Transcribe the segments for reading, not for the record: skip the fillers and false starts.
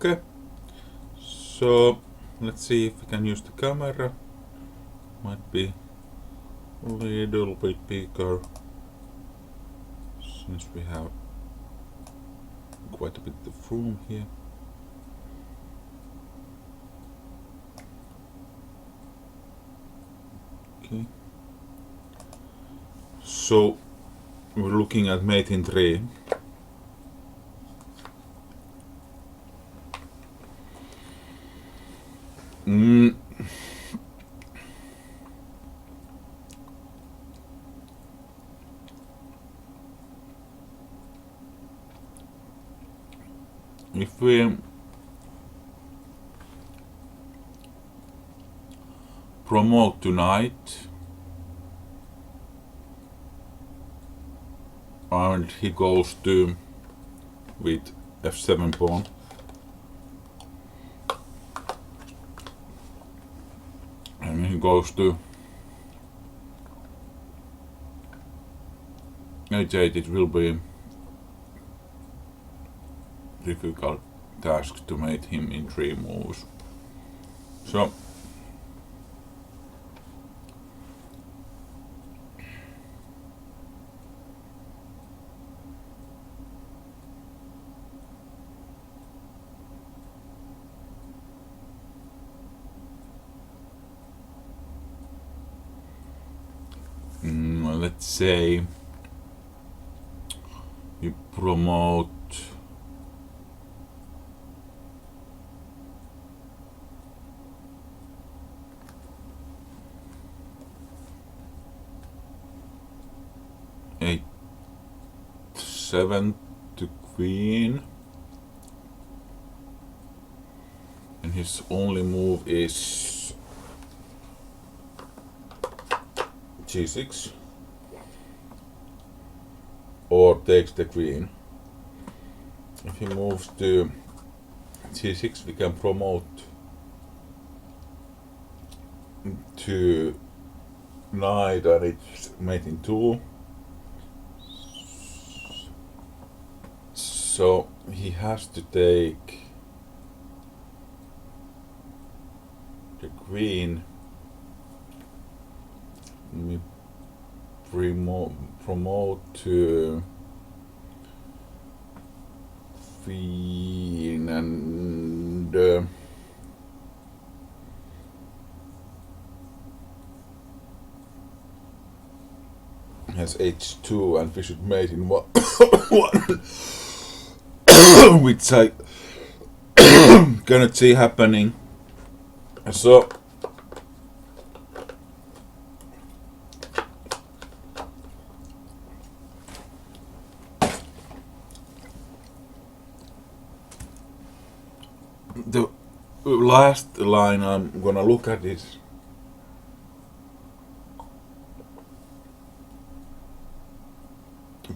Okay, so let's see if we can use the camera. Might be a little bit bigger since we have quite a bit of room here. Okay, so we're looking at mating tree. If we promote tonight and he goes to with f7 pawn, and he goes to h8, it will be difficult task to mate him in 3 moves. So let's say you promote h7 to queen, and his only move is g6 or takes the queen. If he moves to g6, we can promote to knight and it's mating 2. So he has to take the queen. We promote to queen and has h2, and we should mate in one, which I cannot see happening. So the last line I'm gonna look at is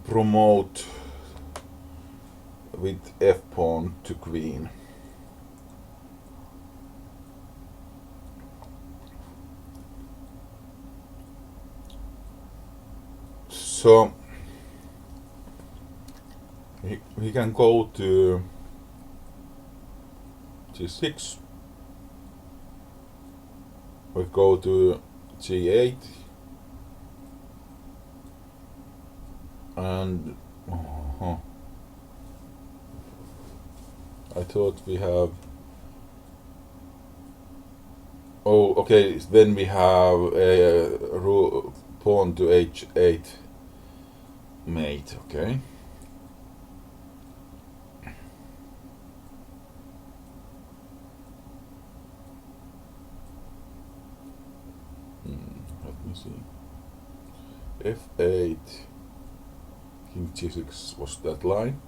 promote with f pawn to queen. So he can go to g6, we go to g8, and I thought we have, oh okay, then we have a pawn to h8 mate, okay. Let me see. f8, king g6 was that line.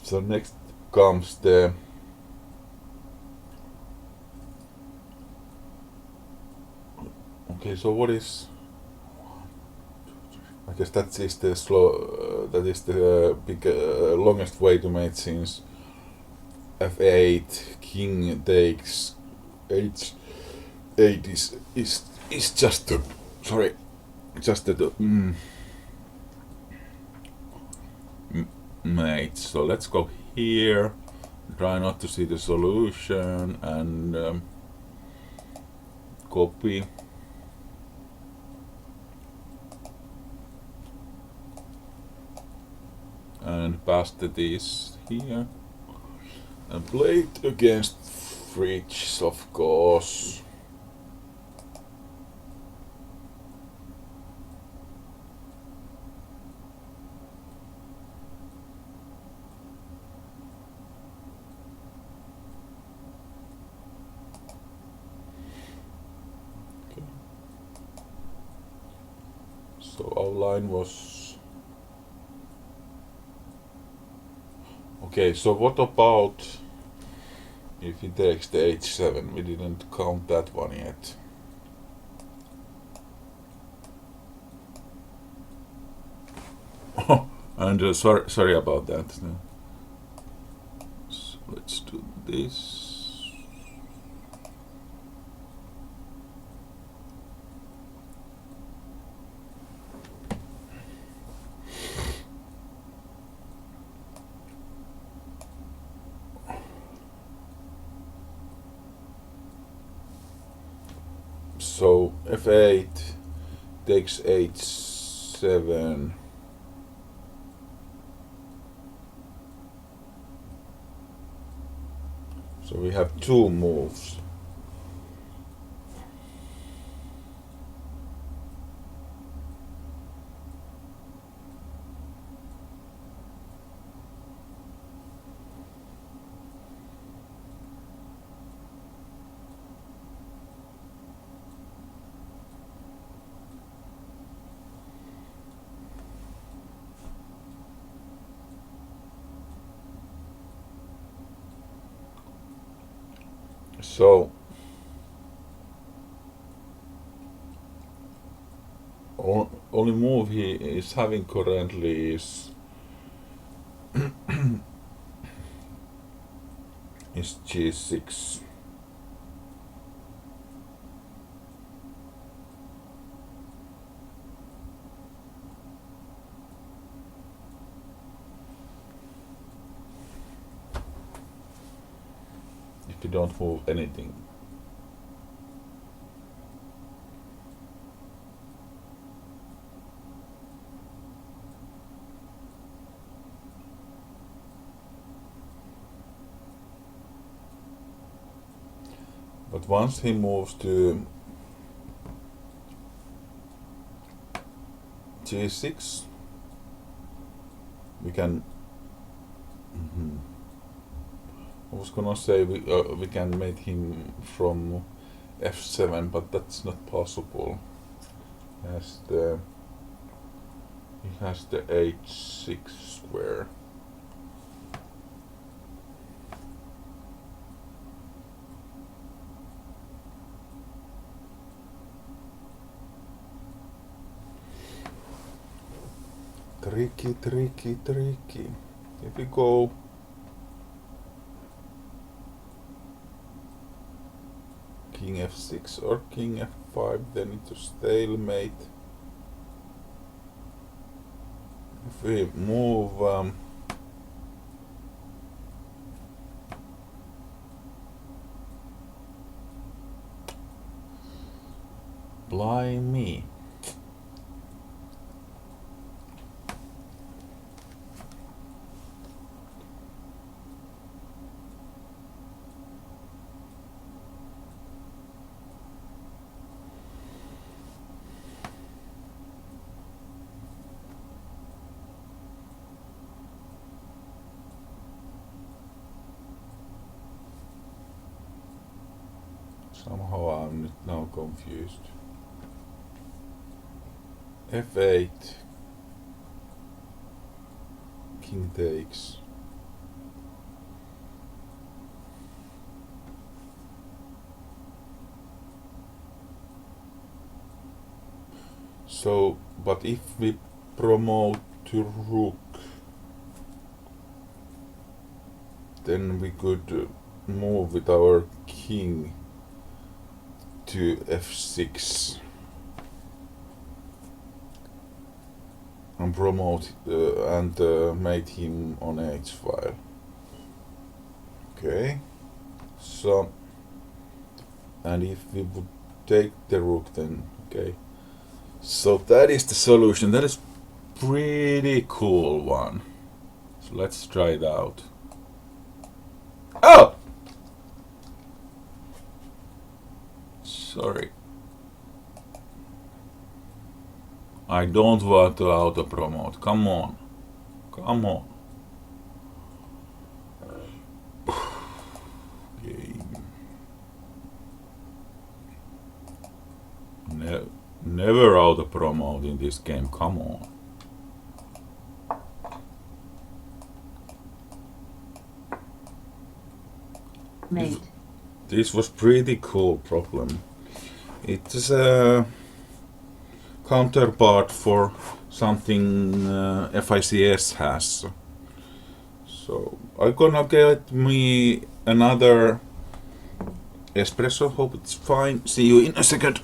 So next comes the okay. So what is? I guess that is the slow. That is the big longest way to mate, since f8, king takes h8 is just the mate. So let's go here try not to see the solution and copy. And paste this here and play it against fridge, of course. Okay. So our line was okay. So what about if he takes the h7? We didn't count that one yet. And sorry about that. So let's do this. So f8 takes h7. So we have two moves. So only move he is having currently is g6. If you don't move anything. But once he moves to g6, we can. I was gonna say we can make him from f7, but that's not possible. He has the h6 square. Tricky, tricky, tricky. If we go king f6 or king f5, then it's a stalemate. If we move blimey. Somehow I'm now confused. f8, king takes. So, but if we promote to rook, then we could move with our king to f6 and promote and mate him on h file. Okay, so, and if we would take the rook, then okay. So that is the solution. That is pretty cool one. So let's try it out. Oh! Sorry. I don't want to auto promote. Come on. Come on. Game. Never auto promote in this game. Come on. Mate. This was pretty cool problem. It is a counterpart for something FICS has. So I'm gonna get me another espresso. Hope it's fine. See you in a second.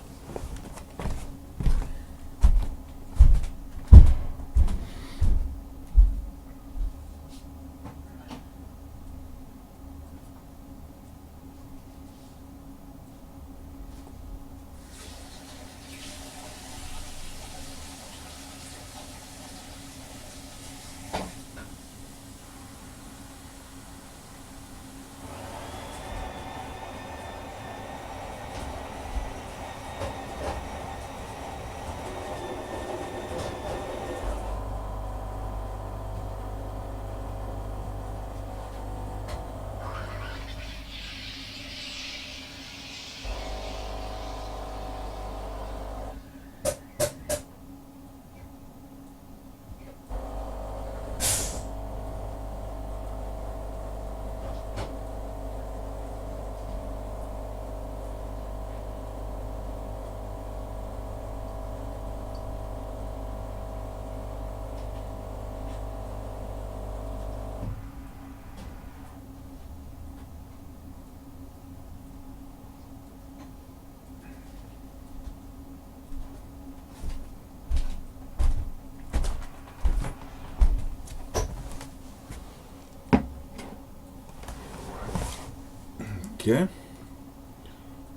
Okay.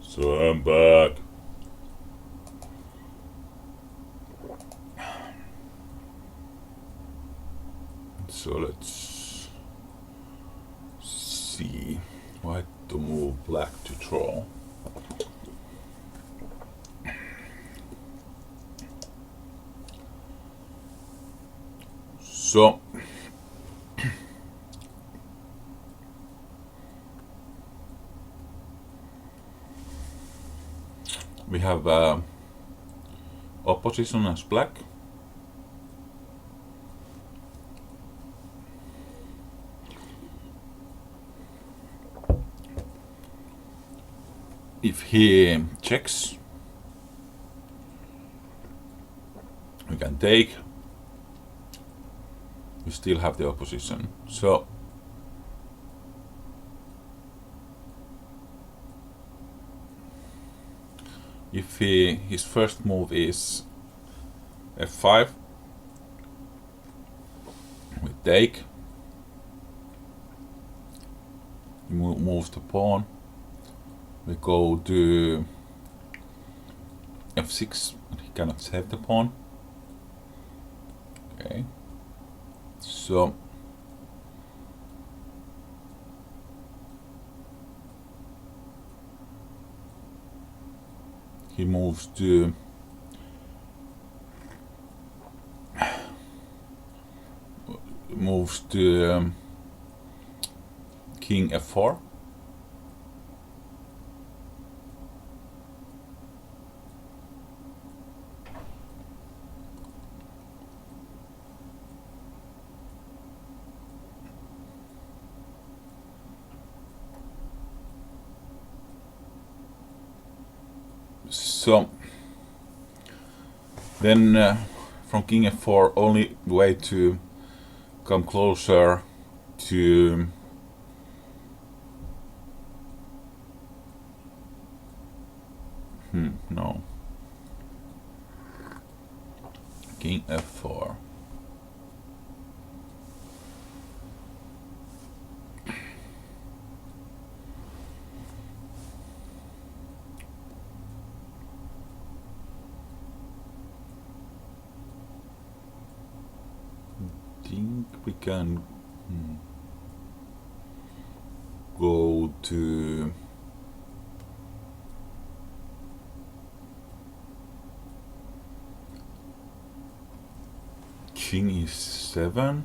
So I'm back. So let's see. White to move, black to draw. So we have opposition as black. If he checks, we can take. We still have the opposition. So if his first move is f5, we take. He moves the pawn. We go to f6, but he cannot save the pawn. Okay. So he moves to king f4. So then from king f4, only way to come closer to no, king f4. we can go to king e7,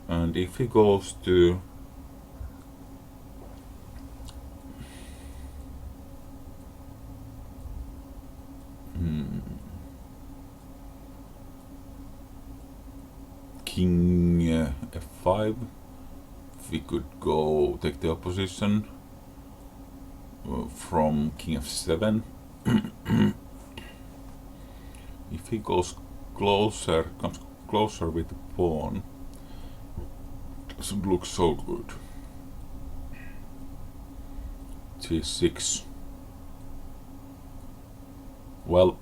and if he goes to king f5, we could go take the opposition from king f7. If he goes closer, comes closer with the pawn, doesn't look so good. g6. Well,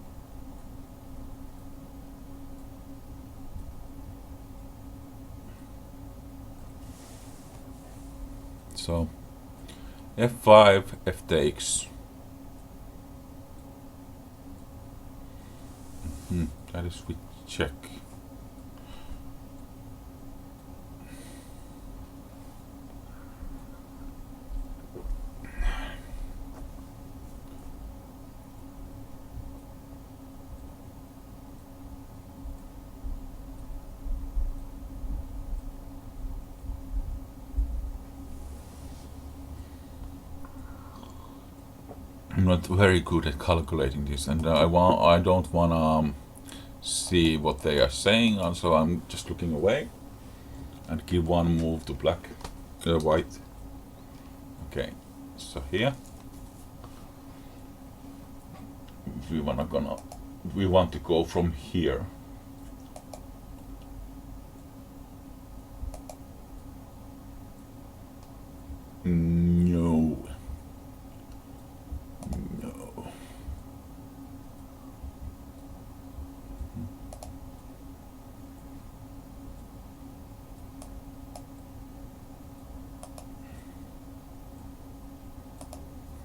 so f5, f takes. That is with check. I'm not very good at calculating this, and I don't wanna see what they are saying, and so I'm just looking away and give one move to black, white. Okay, so here we want to go from here. No.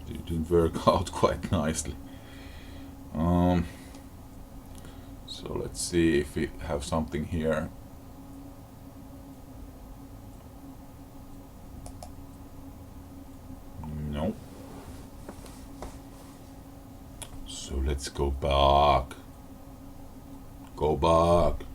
It didn't work out quite nicely. So let's see if we have something here. No. So let's go back. Go back.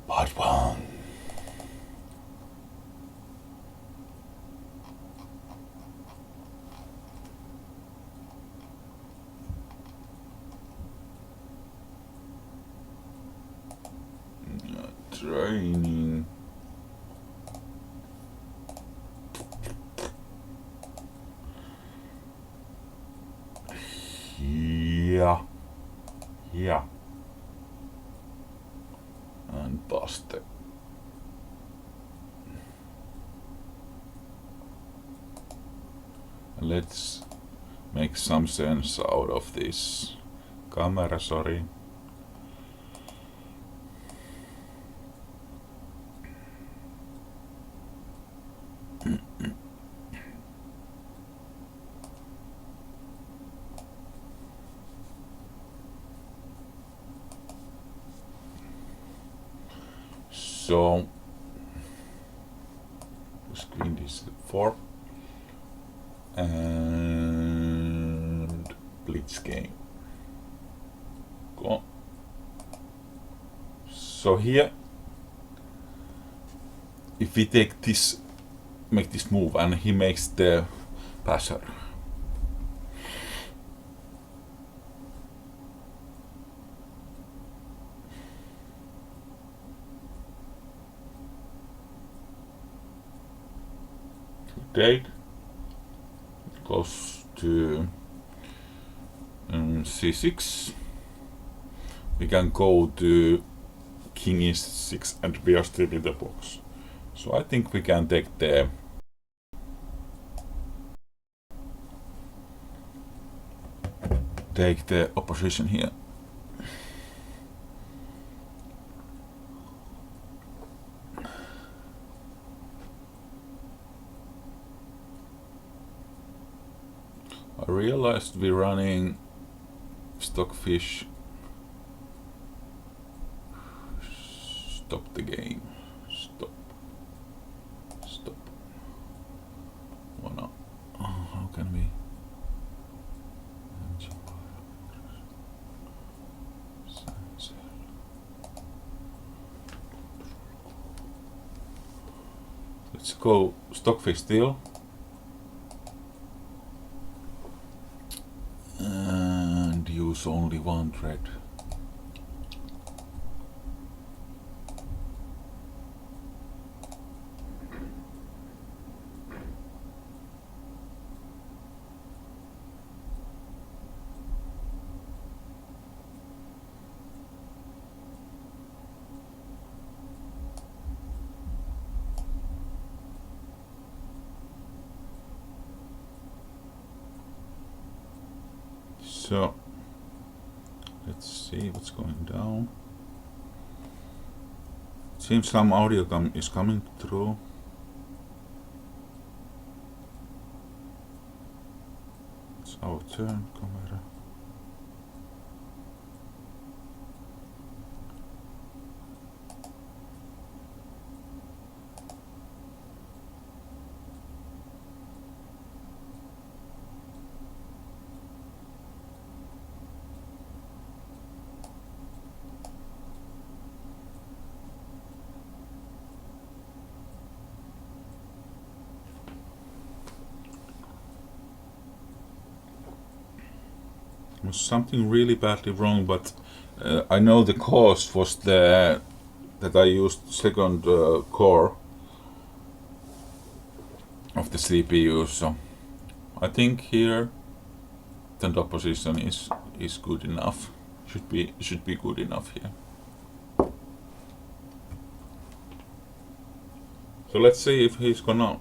Part one. Training. Yeah. And bust. Let's make some sense out of this camera, sorry. So screen is 4 and blitz game. Go. So here, if we take this, make this move, and he makes the passer. Take goes to c6. We can go to king e6 and we are still in the box. So I think we can take the opposition here. realized we're running Stockfish. Stop the game. Stop. Wanna? How can we? Let's go Stockfish still. And use only one thread. So let's see what's going down. Seems some audio is coming through. It's our turn, camera. Was something really badly wrong, but I know the cause was that I used second core of the CPU, so I think here the top position is good enough. Should be good enough here. So let's see if he's gonna.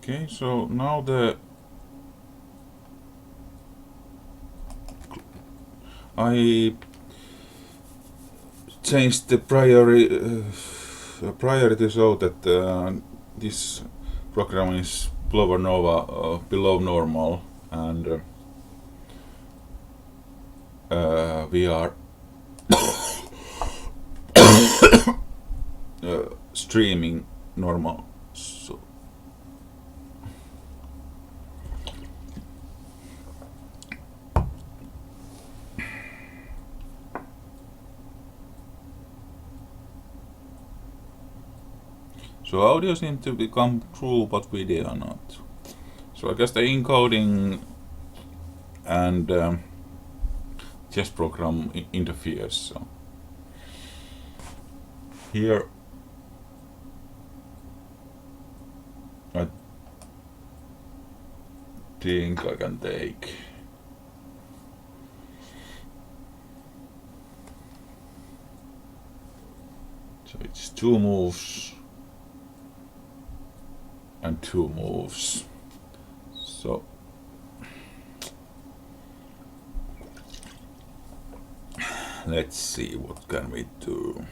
Okay, so now I changed the priority so that this program is below normal, and we are streaming normal. So audio seems to become true, but video not. So I guess the encoding and chess program interferes. So here I think I can take so it's 2 moves and 2 moves. So let's see what can we do.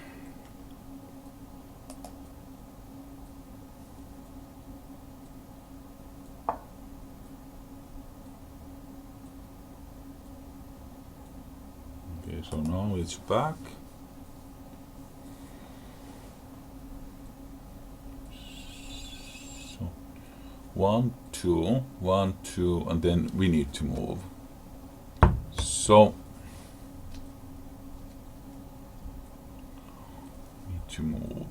Okay, so now it's back. So 1, 2, 1, 2, and then we need to move. So to move,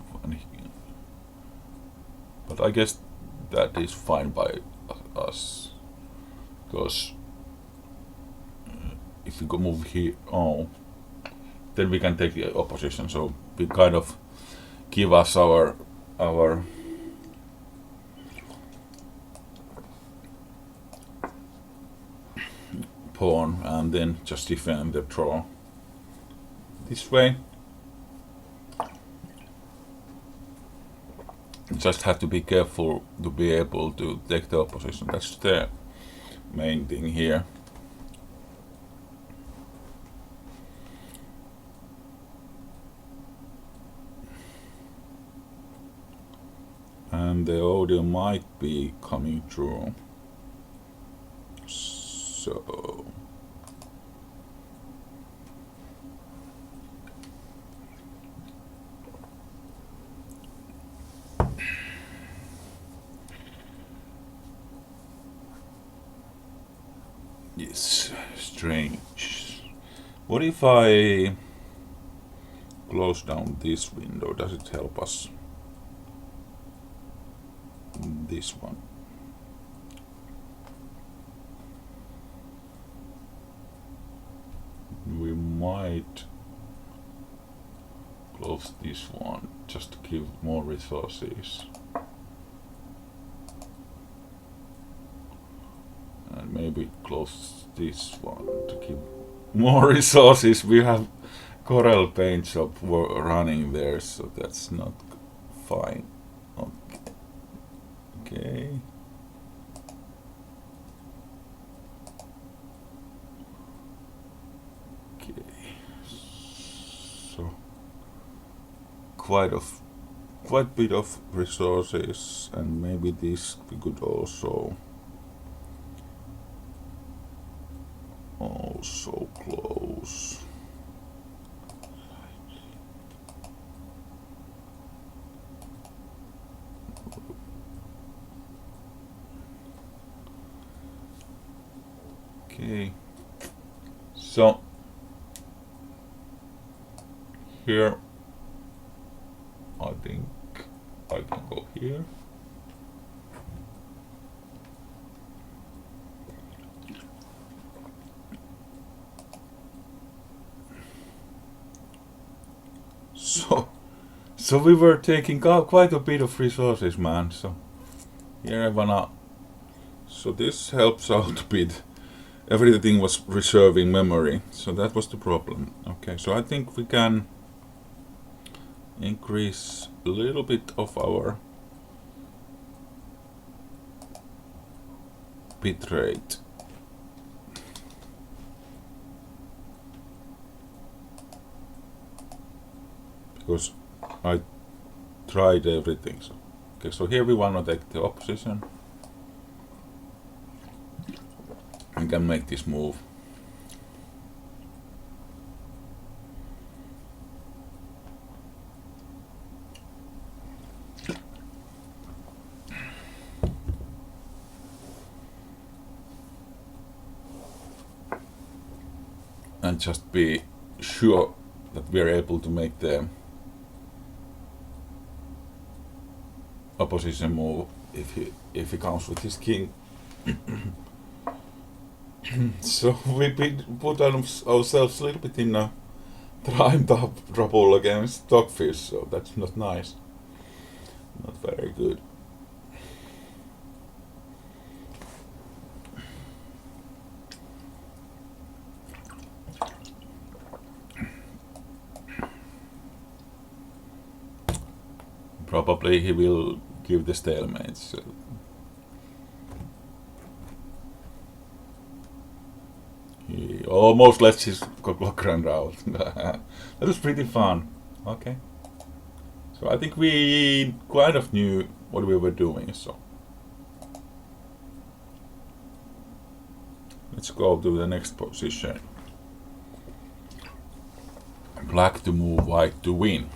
but I guess that is fine by us, because if we go move here, then we can take the opposition. So we kind of give us our pawn and then just defend the draw this way. Just have to be careful to be able to take the opposition. That's the main thing here. And the audio might be coming through. So yes, strange. What if I close down this window? Does it help us? This one. We might close this one just to give more resources. And maybe close this one to give more resources. We have Corel paint shop running there, so that's not fine. Okay. So quite bit of resources, and maybe this we could also close. Okay, so here I think I can go here. So we were taking quite a bit of resources, man. So here I wanna. So this helps out a bit. Everything was reserving memory, so that was the problem. Okay, so I think we can increase a little bit of our bitrate. Because I tried everything. So, okay, so here we want to take the opposition. I can make this move. And just be sure that we are able to make the opposition move if he comes with his king. So we put ourselves a little bit in a time trouble against Dogfish, so that's not nice. Not very good. Probably he will give the stalemate. So. He almost lets his clock run out. That was pretty fun. Okay. So I think we kind of knew what we were doing, so. Let's go to the next position. Black to move, white to win.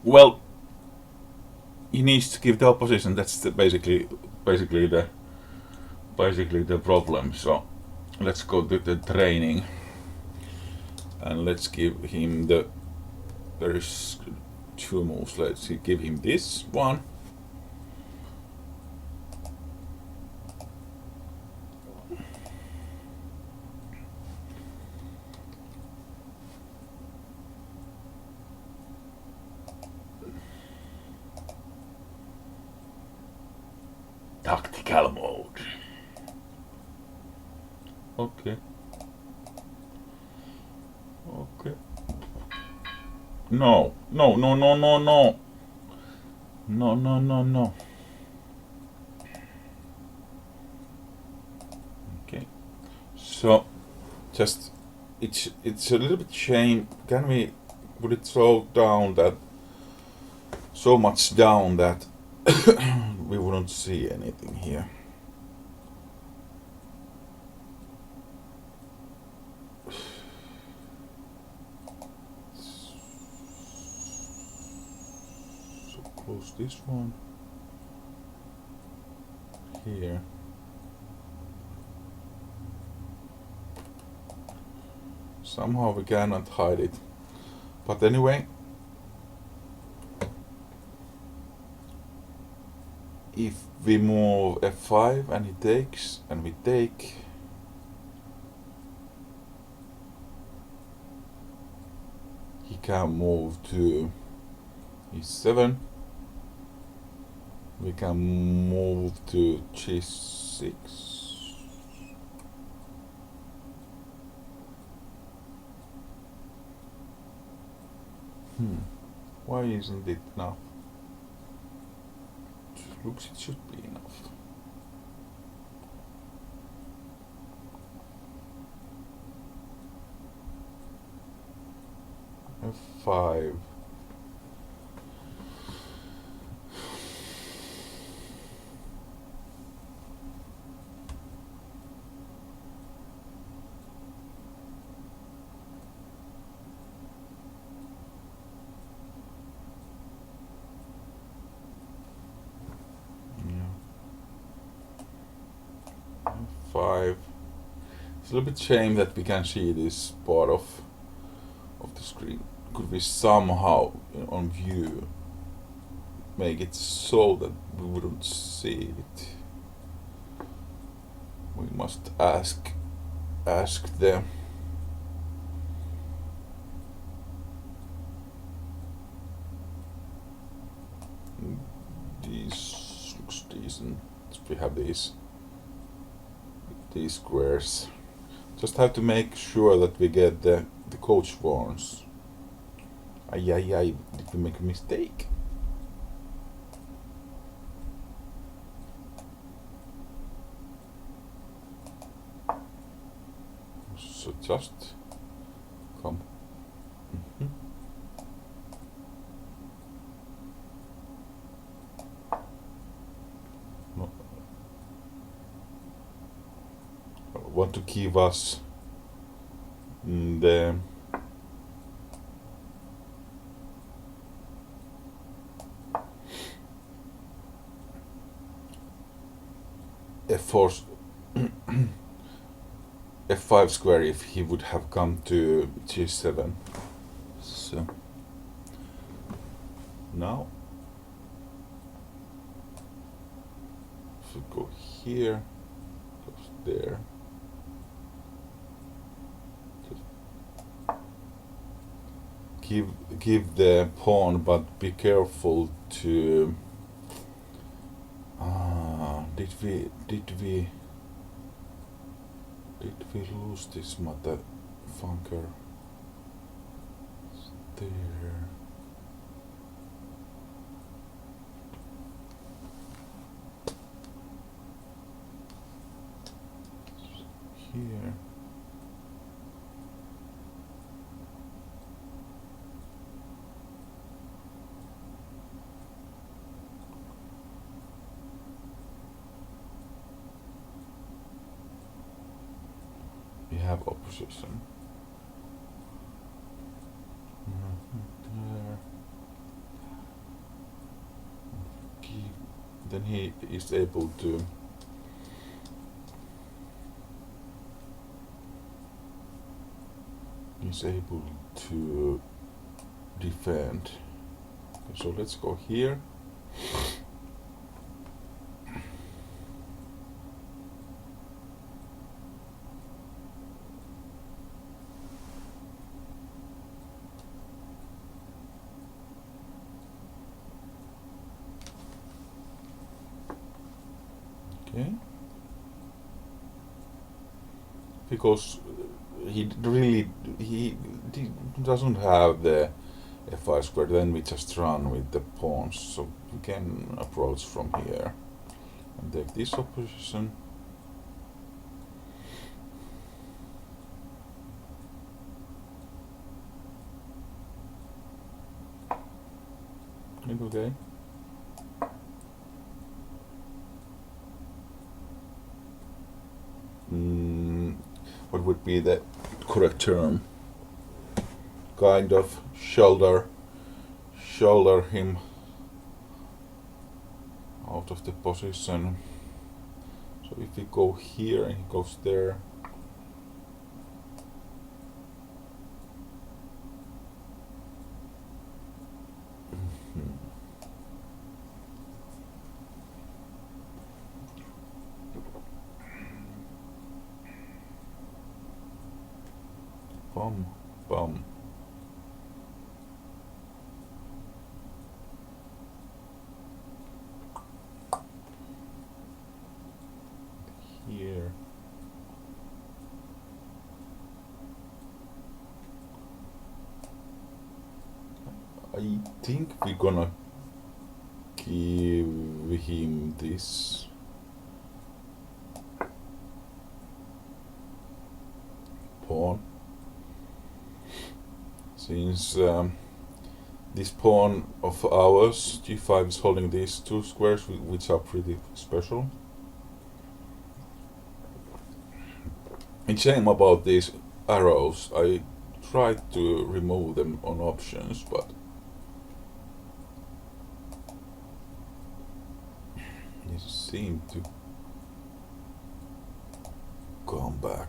Well, he needs to give the opposition. That's basically the problem. So let's go to the training and let's give him the. There is two moves. Let's give him this one. Tactical mode. Okay. Okay. No. No, no, no, no, no. No, no, no, no. Okay. So, just it's a little bit shame. Can we put it so down that so much down that we wouldn't see anything here? So close this one here. Somehow we cannot hide it. But anyway, if we move f5 and he takes and we take, he can move to e7. We can move to g6. Why isn't it enough? Looks it should be enough. F5. F5. It's a little bit shame that we can see this part of the screen. Could we somehow, on view, make it so that we wouldn't see it? We must ask them. These looks decent. We have these squares. Just have to make sure that we get the coach warns. Ay, did we make a mistake? So just come. want to give us the f4 f5 square if he would have come to g7. So now if we go here, goes there, just give the pawn, but be careful to did we lose this motherfucker? There. Here. We have opposition. There. Then he is able to defend. Okay, so let's go here. Okay. Because he doesn't have the f5 square, then we just run with the pawns, so we can approach from here and take this opposition. Okay. What would be the correct term? Kind of shoulder him out of the position. So if we go here and he goes there, bum bum. Here. I think we're gonna give him this pawn, since this pawn of ours, g5, is holding these two squares, which are pretty special. It's shame about these arrows. I tried to remove them on options, but they seem to come back.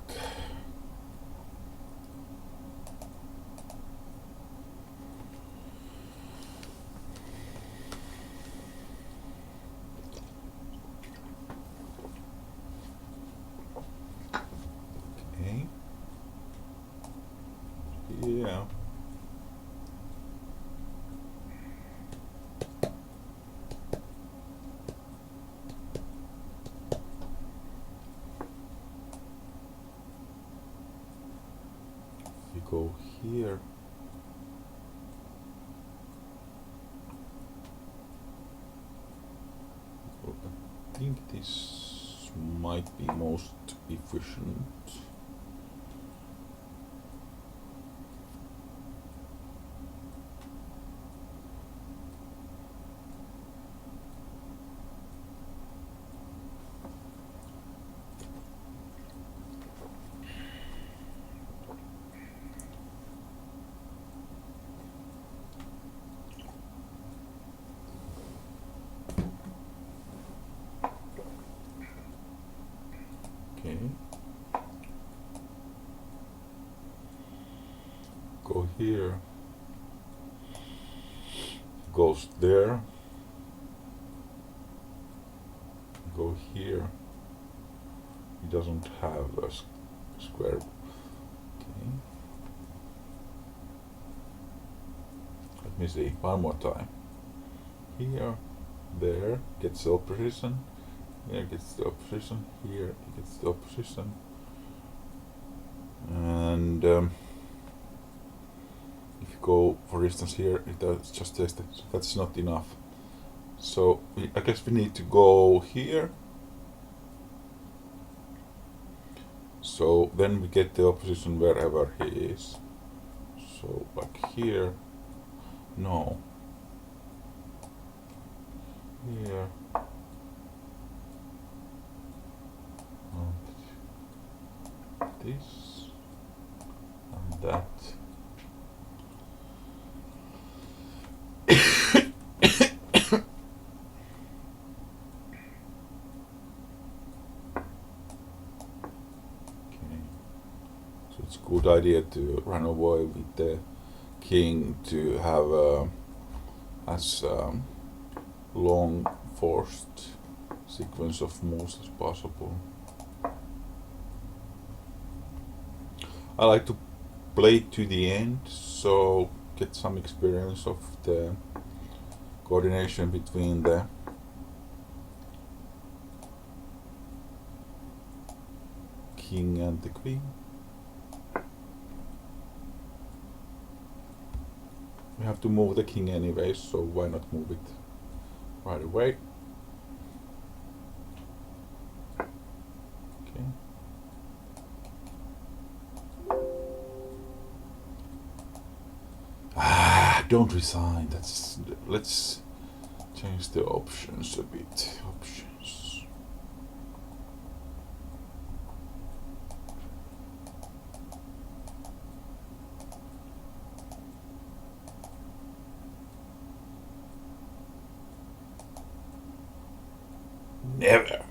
Okay. Yeah. If we go here, I think this might be most efficient. here, goes there, go here. He doesn't have a square. Okay. Let me see one more time. Here, there gets the opposition. Here gets the opposition. Here gets the opposition. And if you go, for instance, here, it does just test it. So that's not enough. So I guess we need to go here. So then we get the opposition wherever he is. So like here, no. Here. And this. And that. It's a good idea to run away with the king to have as long forced sequence of moves as possible. I like to play to the end, so get some experience of the coordination between the king and the queen. We have to move the king anyway, so why not move it right away? Okay. Don't resign. Let's change the options a bit. Options. Never.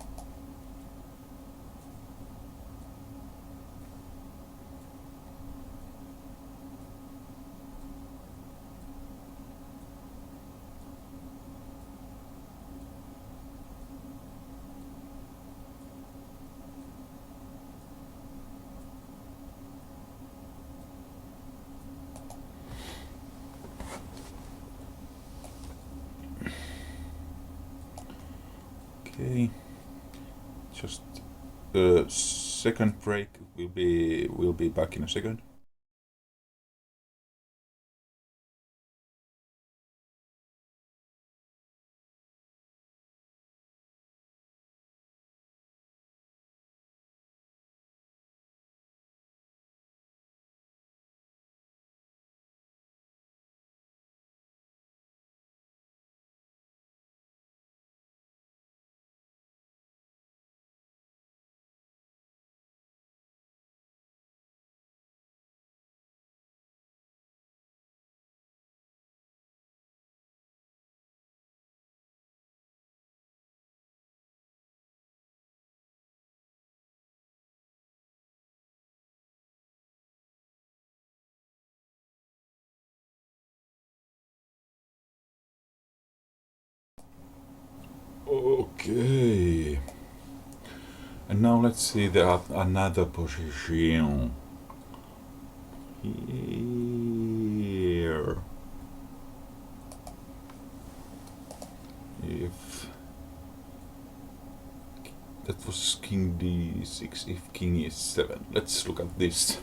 Okay. Just a second break. We'll be back in a second. Okay. And now let's see another position. Here. If that was king d6, if king e7. Let's look at this.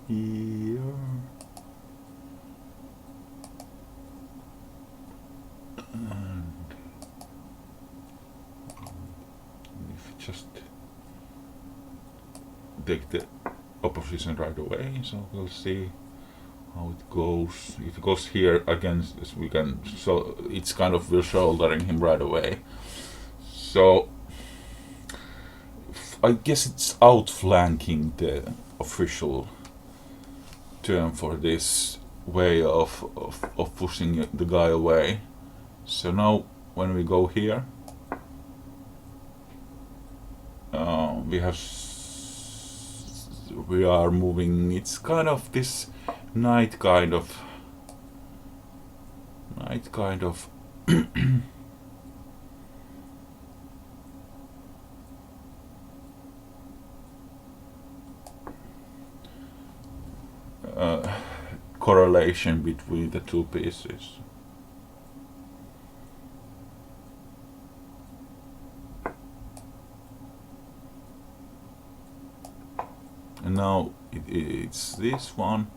Here. And if you just take the opposition right away, so we'll see how it goes. If it goes here against this, we can, so it's kind of we're shouldering him right away. So I guess it's outflanking the official term for this. way of pushing the guy away. So now when we go here, we are moving. It's kind of this night kind of correlation between the two pieces. And now it's this one.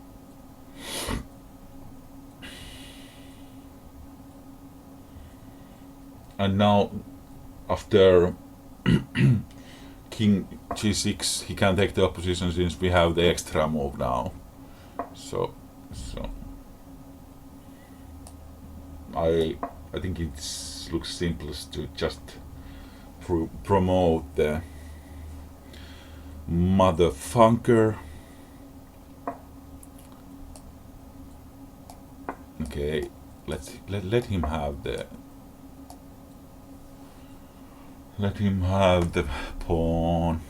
And now after king g6, he can take the opposition since we have the extra move now. So I think it looks simplest to just promote the motherfucker. Okay, let him have the pawn.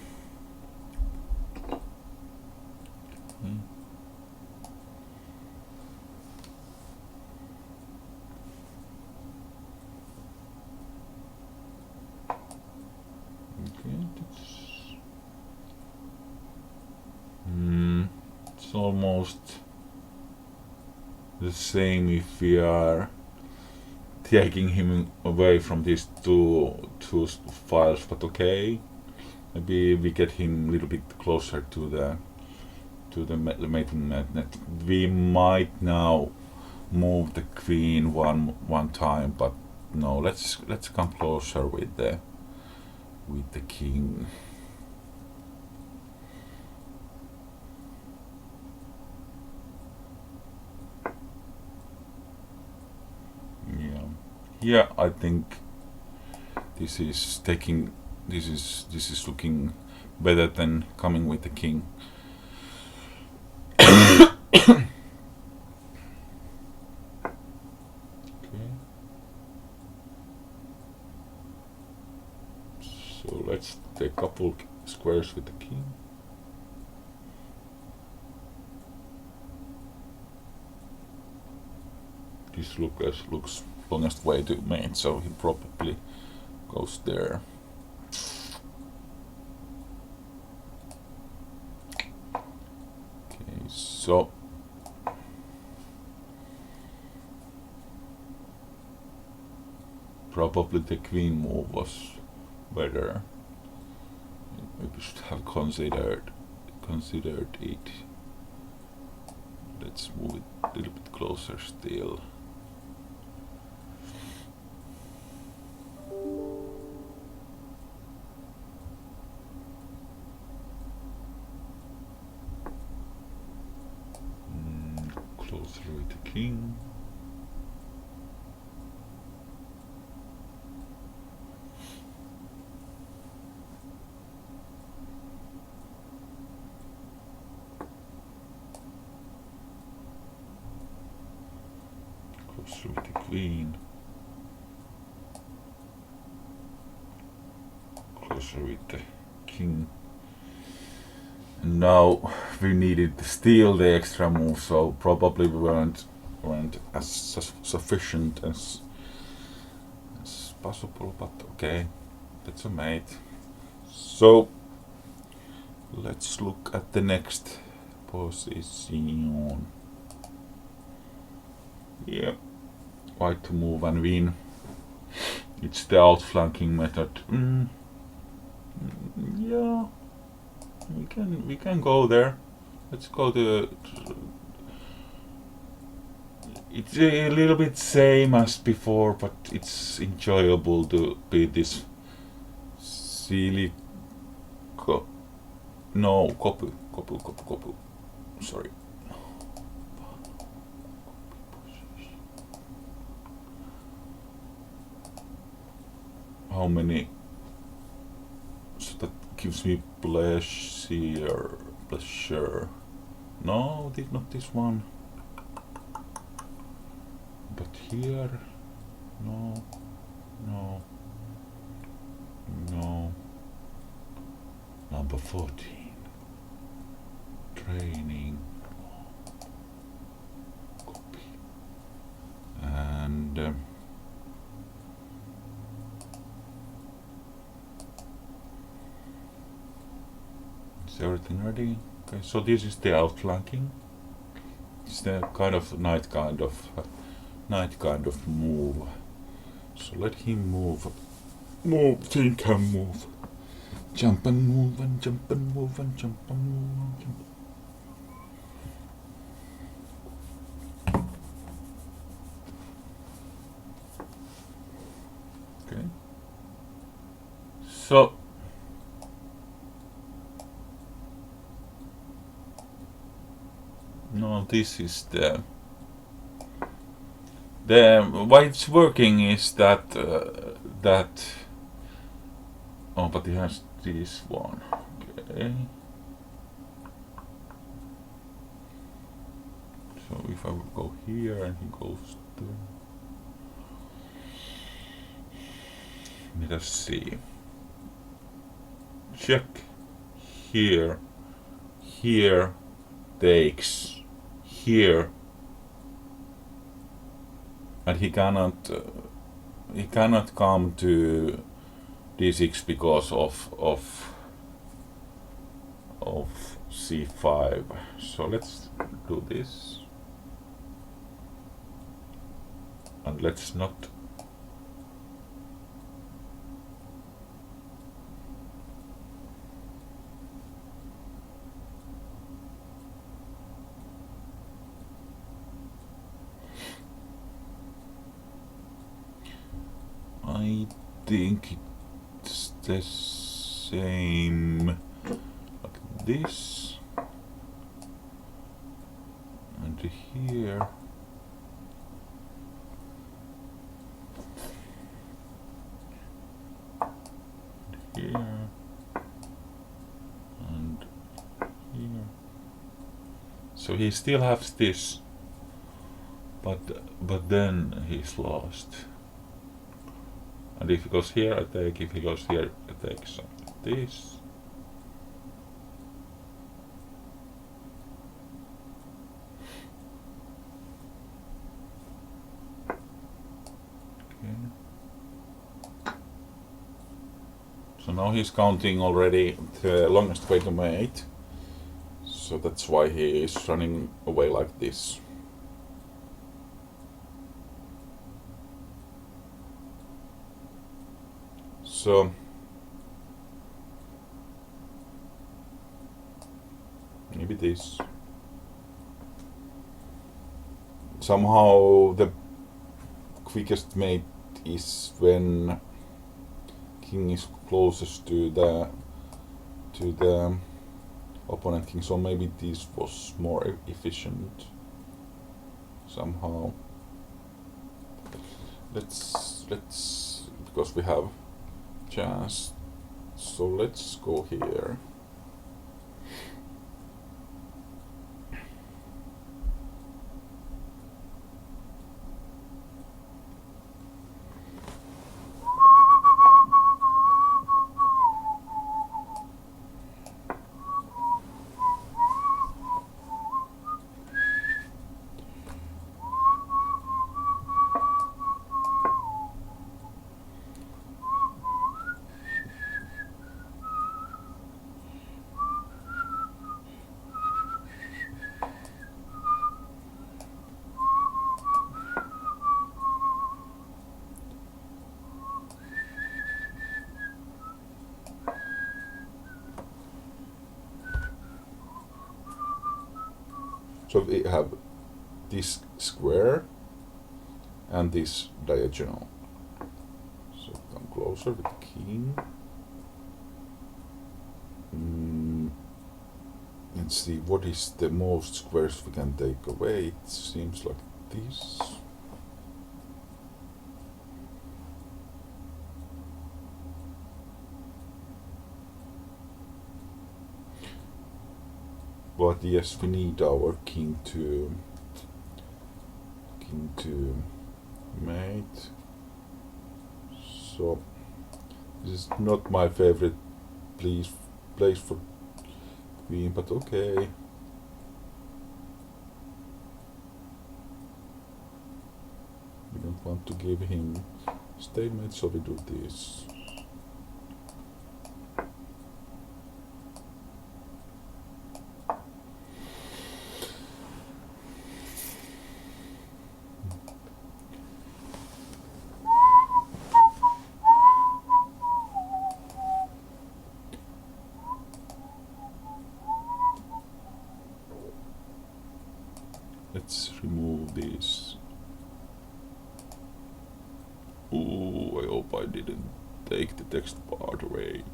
It's almost the same if we are taking him away from these two files, but okay, maybe we get him a little bit closer to the mating magnet. We might now move the queen one time, but no, let's come closer with the king. Yeah, I think this is looking better than coming with the king. Okay. So let's take a couple squares with the king. This looks longest way to mate, so he probably goes there. Okay, so probably the queen move was better. Maybe should have considered it. Let's move it a little bit closer still. Closer with the king. Closer with the queen. Closer with the king. And now we needed to steal the extra move, so probably we weren't as sufficient as possible, but okay, that's a mate. So let's look at the next position. Yeah, white to move and win. It's the outflanking method. Yeah, we can go there. Let's go to. It's a little bit same as before, but it's enjoyable to be this silly. Kopu. Sorry. How many? So that gives me pleasure. No, not this one. here. No, no, no. Number 14. Training. Copy. And is everything ready? Okay, so this is the outflanking. It's the kind of night kind of move. So let him move. Think and move. Jump and move and jump and move and jump and move and jump. Okay. So no, this is the why it's working is that oh, but he has this one. Okay. So if I would go here and he goes there. Let us see. Check here. Here takes here, and he cannot come to d6 because of c5. So let's do this, and let's not. I think it's the same like this, and here. Here and here. So he still has this, but then he's lost. And if he goes here, I take. If he goes here, I take something like this. Okay. So now he's counting already the longest way to mate. So that's why he is running away like this. So maybe this. Somehow the quickest mate is when king is closest to the opponent king. So maybe this was more efficient somehow. Let's because we have chance. So let's go here. So we have this square and this diagonal. So come closer with the king. Let's see, what is the most squares we can take away? It seems like this. But yes, we need our king to So this is not my favorite place for queen, but okay. We don't want to give him stalemate, so we do this. Let's remove this. Ooh, I hope I didn't take the text part away.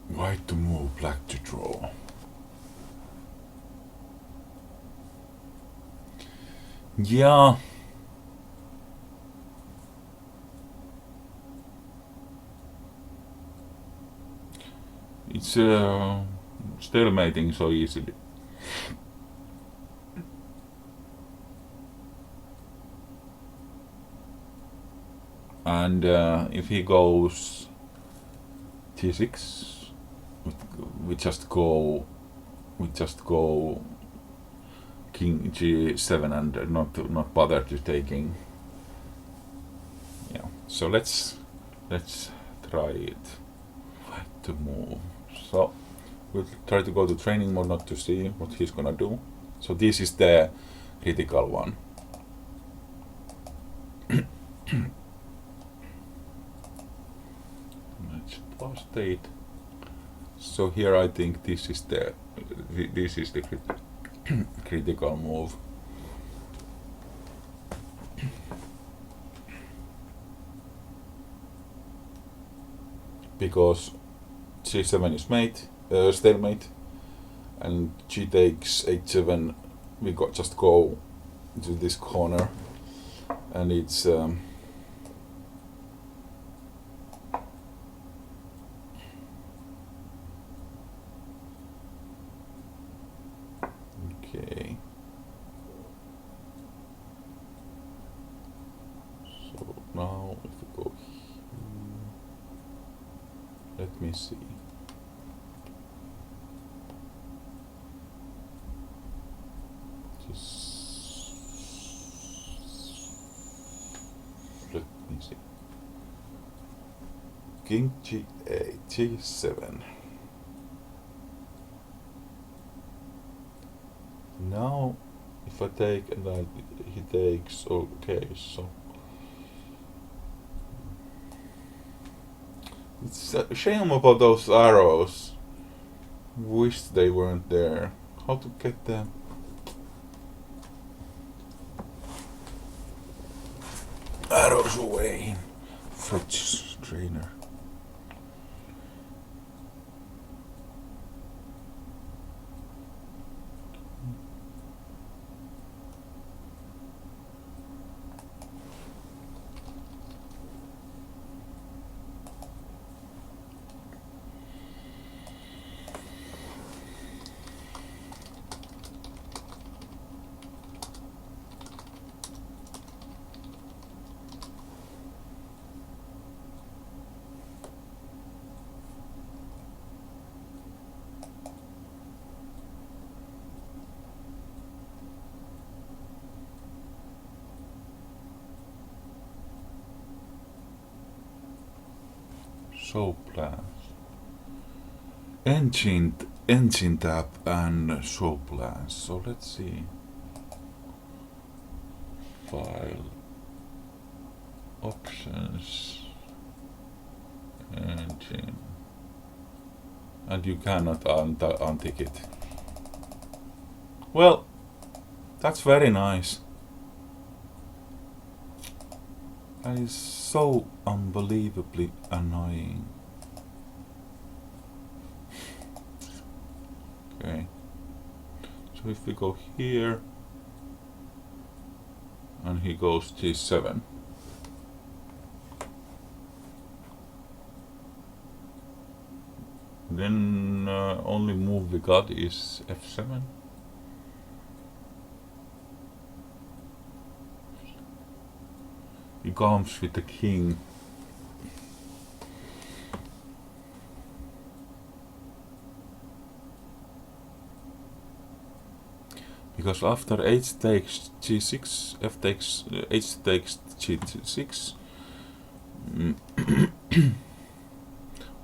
White to move, black to draw. Yeah. It's stalemating so easily. And if he goes t6, we just go king g7 and not bother to taking. Yeah. So let's try it. White to move. So we'll try to go to training mode, not to see what he's gonna do. So this is the critical one. Match plus state. So here I think this is the critical move. Because c7 is stalemate, and g takes h7. We just go to this corner, and it's okay. So now if we go here, let me see. Let me see. King g8, g7. Now, if I take and he takes, okay, so it's a shame about those arrows. Wish they weren't there. How to get them? Arrows away. Fridge strainer. Show plans. Engine tab and show plans. So let's see. File. Options. Engine. And you cannot untick it. Well, that's very nice. That is so unbelievably annoying. Okay. So if we go here, and he goes g7. Then only move we got is f7. he comes with the king. Because after h takes g6, f takes h takes g6.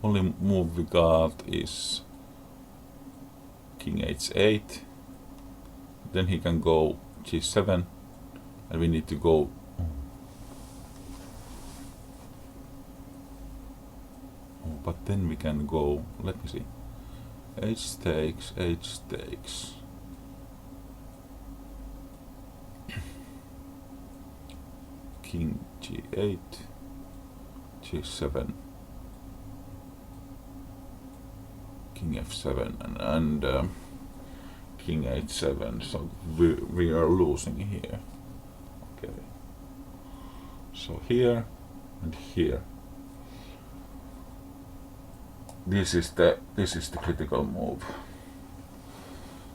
Only move we got is king h8. Then he can go g7, and we need to go. But then we can go. Let me see. H takes. King g8, g7, king f7, and king h7. So we are losing here. Okay. So here and here. This is the critical move.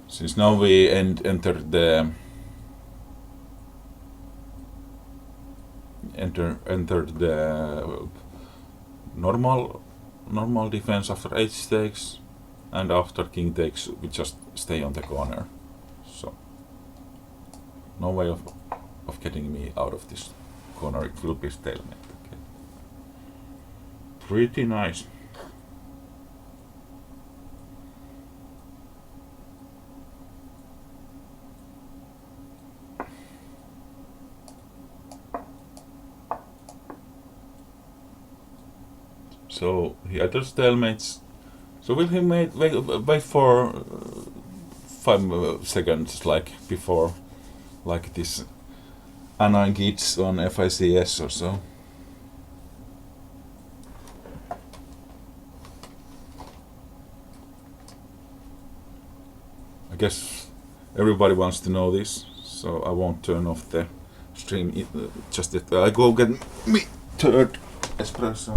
Since now we enter the normal defense after h takes, and after king takes we just stay on the corner. So no way of getting me out of this corner. It will be stalemate. Okay. Pretty nice. So he either stalemates. So will he wait for 5 seconds, like before, like this annoying gits on FICS or so? I guess everybody wants to know this, so I won't turn off the stream. Just that I go get me third espresso.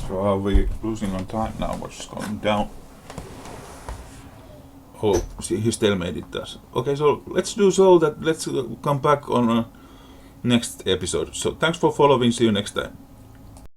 So are we losing on time now? What's going down? Oh, see, he stalemated us. Okay, so let's do so that let's come back on next episode. So thanks for following. See you next time.